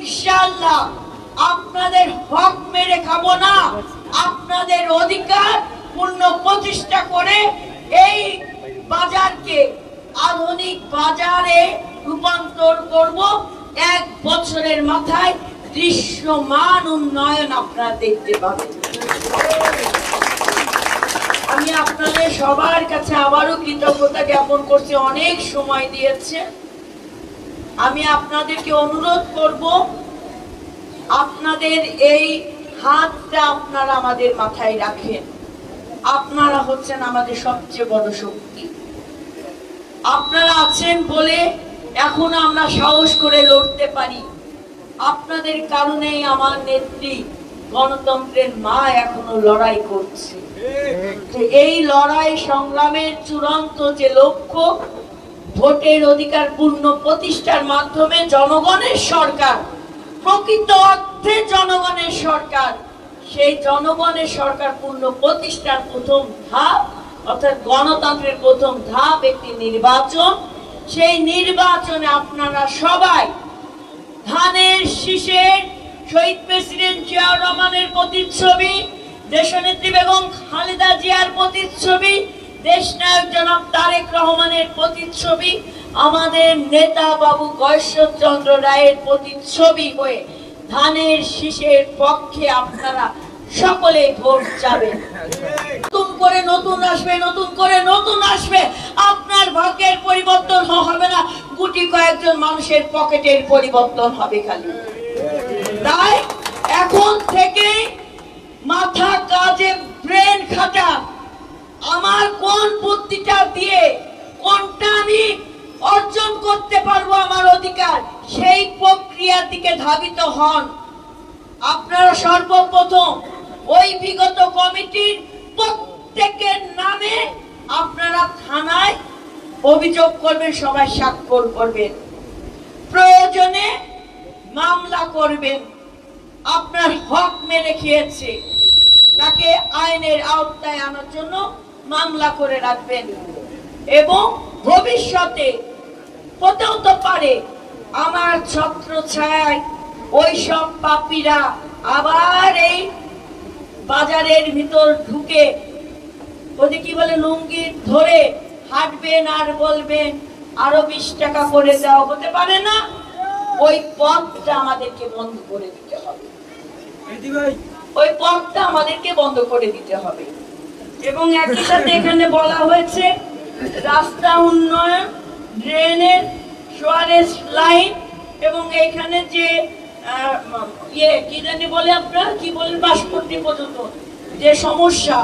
ইনশাআল্লাহ আপনাদের হক মেরে খাবো না, আপনাদের অধিকার পূর্ণ প্রতিষ্ঠা করে এই বাজারকে আধুনিক বাজারে রূপান্তর করব। 1 বছরের মাথায় দৃশ্যমান উন্নয়ন আপনারা দেখতে পাবেন। আমি আপনাদের সবার কাছে আবারও কৃতজ্ঞতা জ্ঞাপন করছি, অনেক সময় দিয়েছে। আমি আপনাদেরকে অনুরোধ করব, আপনাদের এই হাতটা আপনারা আমাদের মাথায় রাখেন। আপনারা হচ্ছেন আমাদের সবচেয়ে বড় শক্তি। আপনারা আছেন বলে এখনো আমরা সাহস করে লড়তে পারি। আপনাদের কারণেই আমার নেত্রী গণতন্ত্রের মা এখনো লড়াই করছে। এই লড়াই সংগ্রামের চূড়ান্ত যে লক্ষ্য, ভোটের অধিকার পূর্ণ প্রতিষ্ঠার মাধ্যমে জনগণের সরকার, প্রকৃত অর্থে জনগণের সরকার, সেই জনগণের সরকার পূর্ণ প্রতিষ্ঠার প্রথম ধাপ অর্থাৎ গণতন্ত্রের প্রথম ধাপ একটি নির্বাচন। সেই নির্বাচনে আপনারা সবাই ধানের শীষের শহীদ প্রেসিডেন্ট জিয়াউর রহমানের প্রতিচ্ছবি, দেশনেত্রী বেগম খালেদা জিয়ার প্রতিচ্ছবি, দেশনায়ক জনাব তারেক রহমানের প্রতিচ্ছবি, আমাদের নেতা বাবু গয়েশ্বরচন্দ্র রায়ের প্রতিচ্ছবি হয়ে ধানের শীষের পক্ষে আপনারা সকলে ভোট যাবেন। নতুন করে নতুন আসবে, নতুন করে নতুন আসবে। আপনার ভাগ্যের পরিবর্তন হবে না, গুটি কয়েকজন মানুষের পকেটের পরিবর্তন হবে খালি। তাই এখন থেকে মাথা কাজে ব্রেন খাটা, আমার কোন বুদ্ধিটা দিয়ে কোনটা আমি অর্জন করতে পারবো আমার অধিকার, সেই প্রক্রিয়ার দিকে ধাবিত হন। আপনারা সর্বপ্রথম ওই বিগত কমিটির প্রত্যেকের নামে আপনারা থানায় অভিযোগ করবেন, সবাই স্বাক্ষর করবেন, প্রয়োজনে মামলা করবেন। আপনার হক মেরে খেয়েছে, তাকে আইনের আওতায় আনার জন্য মামলা করে রাখবেন। এবং ভবিষ্যতে হতেও তো পারে আমার ছত্র ছায় ওই সব পাপীরা আবার এই বাজারের ভিতর ঢুকে ওদের কি বলে লুঙ্গি ধরে হাঁটবেন আর বলবেন আরো 20 টাকা করে দাও, হতে পারে না। ওই পথটা আমাদেরকে বন্ধ করে দিতে হবে, ওই পথটা আমাদেরকে বন্ধ করে দিতে হবে। এবং একই সাথে এখানে বলা হয়েছে রাস্তা উন্নয়ন, ড্রেনের সোয়ারেজ লাইন, এবং এখানে যে কি জানি বলে আপনারা কি বলেন, বাসপট্টি পর্যন্ত যে সমস্যা,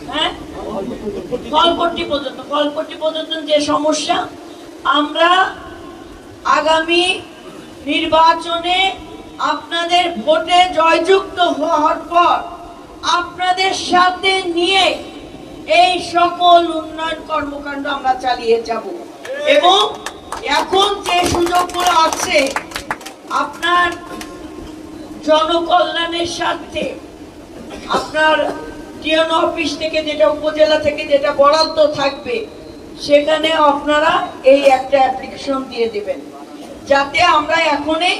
হ্যাঁ ফলপট্টি পর্যন্ত যে সমস্যা, আমরা আগামী নির্বাচনে আপনাদের ভোটে জয়যুক্ত হওয়ার পর আপনাদের সাথে নিয়ে এই সকল উন্নয়ন কর্মকাণ্ড আমরা চালিয়ে যাব। এবং এখন যে সুযোগগুলো আছে আপনার জনকল্যাণের স্বার্থে, আপনার টিএন অফিস থেকে যেটা উপজেলা থেকে যেটা বরাদ্দ থাকবে, সেখানে আপনারা এই একটা অ্যাপ্লিকেশন দিয়ে দিবেন, যাতে আমরা এখনই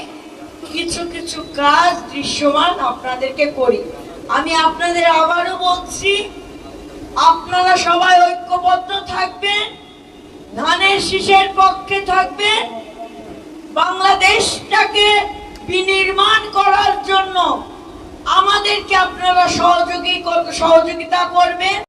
কিছু কিছু কাজ দৃশ্যমান আপনাদেরকে করি। আমি আপনাদের আবারও বলছি, আপনারা সবাই ঐক্যবদ্ধ থাকবেন, ধানের শীষের পক্ষে থাকবেন, বাংলাদেশটাকে বিনির্মাণ করার জন্য আমাদেরকে আপনারা সহযোগিতা করবেন।